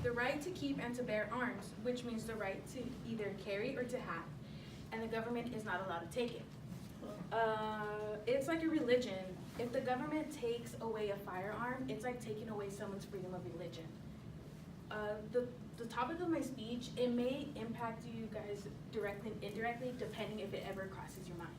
The right to keep and to bear arms, which means the right to either carry or to have, and the government is not allowed to take it. It's like a religion. If the government takes away a firearm, it's like taking away someone's freedom of religion. The topic of my speech, it may impact you guys directly and indirectly, depending if it ever crosses your mind.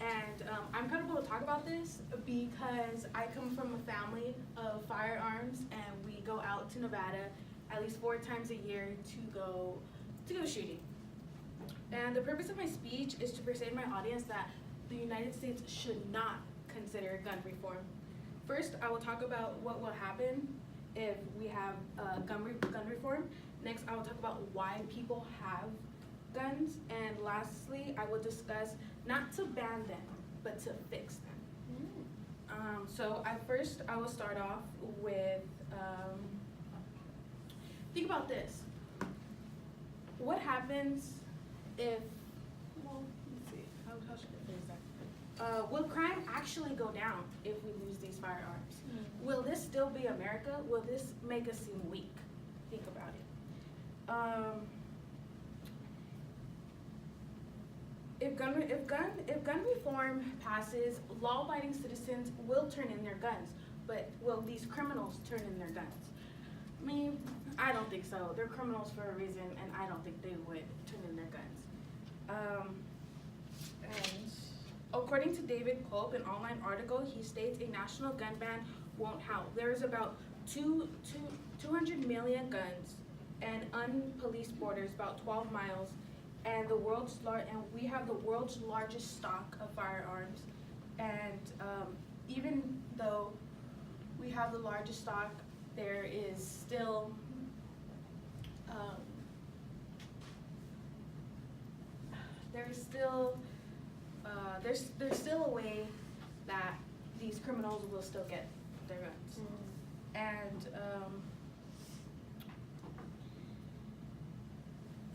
And I'm comfortable to talk about this because I come from a family of firearms, and we go out to Nevada at least 4 times a year to go shooting. And the purpose of my speech is to persuade my audience that the United States should not consider gun reform. First, I will talk about what will happen if we have gun reform. Next, I will talk about why people have guns. And lastly, I will discuss not to ban them, but to fix them. So I will start off with, think about this. What happens if, well, let's see, how should I phrase that? Will crime actually go down if we lose these firearms? Will this still be America? Will this make us seem weak? Think about it. If gun reform passes, law-abiding citizens will turn in their guns, but will these criminals turn in their guns? I mean, I don't think so. They're criminals for a reason, and I don't think they would turn in their guns. And according to David Culp, an online article, he states a national gun ban won't help. There's about 200 million guns and unpoliced borders, about 12 miles, and we have the world's largest stock of firearms. And even though we have the largest stock, there is still there's still a way that these criminals will still get their guns.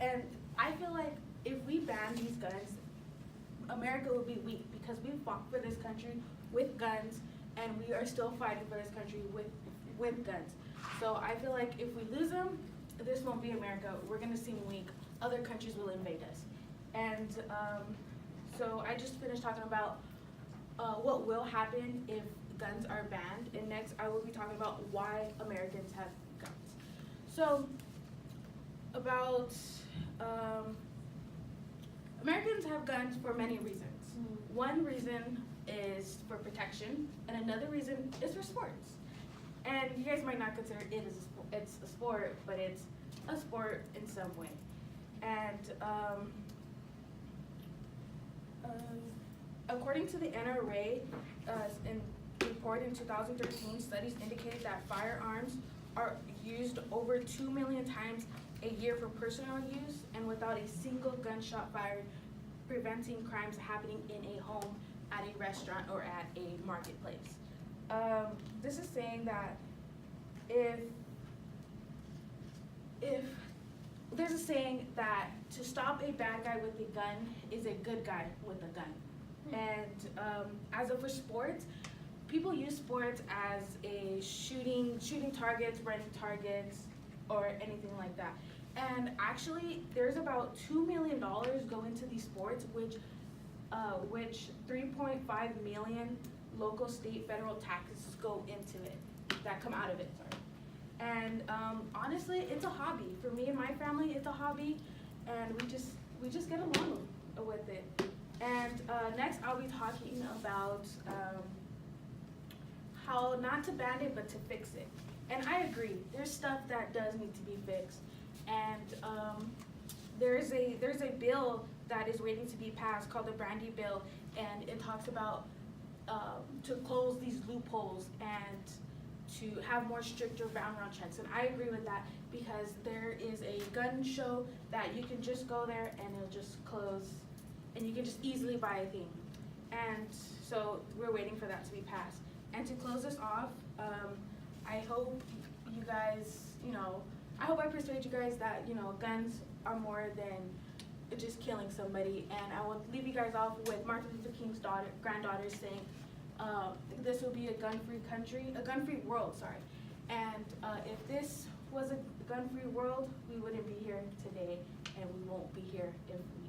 And I feel like if we ban these guns, America will be weak because we fought for this country with guns, and we are still fighting for this country with guns. So I feel like if we lose them, this won't be America. We're gonna seem weak. Other countries will invade us. And so I just finished talking about what will happen if guns are banned, and next I will be talking about why Americans have guns. So about Americans have guns for many reasons. One reason is for protection, and another reason is for sports. And you guys might not consider it as it's a sport, but it's a sport in some way. And according to the NRA, in report in 2013, studies indicated that firearms are used over 2 million times a year for personal use, and without a single gunshot fired, preventing crimes happening in a home, at a restaurant, or at a marketplace. This is saying that if there's a saying that to stop a bad guy with a gun is a good guy with a gun. And as for sports, people use sports as a shooting targets, running targets, or anything like that. And actually, there's about $2 million go into these sports, which 3.5 million local, state, federal taxes go into it, that come out of it, sorry. And honestly, it's a hobby. For me and my family, it's a hobby, and we just get along with it. And next, I'll be talking about how not to ban it, but to fix it. And I agree, there's stuff that does need to be fixed. And there's a bill that is waiting to be passed called the Brandy Bill, and it talks about to close these loopholes and to have more stricter background checks. And I agree with that because there is a gun show that you can just go there and it'll just close, and you can just easily buy a thing. And so we're waiting for that to be passed. And to close this off, I hope you guys, I hope I persuade you guys that, guns are more than just killing somebody. And I will leave you guys off with Martin Luther King's granddaughter saying, this will be a gun-free country, a gun-free world, sorry. And if this was gun-free world, we wouldn't be here today, and we won't be here if we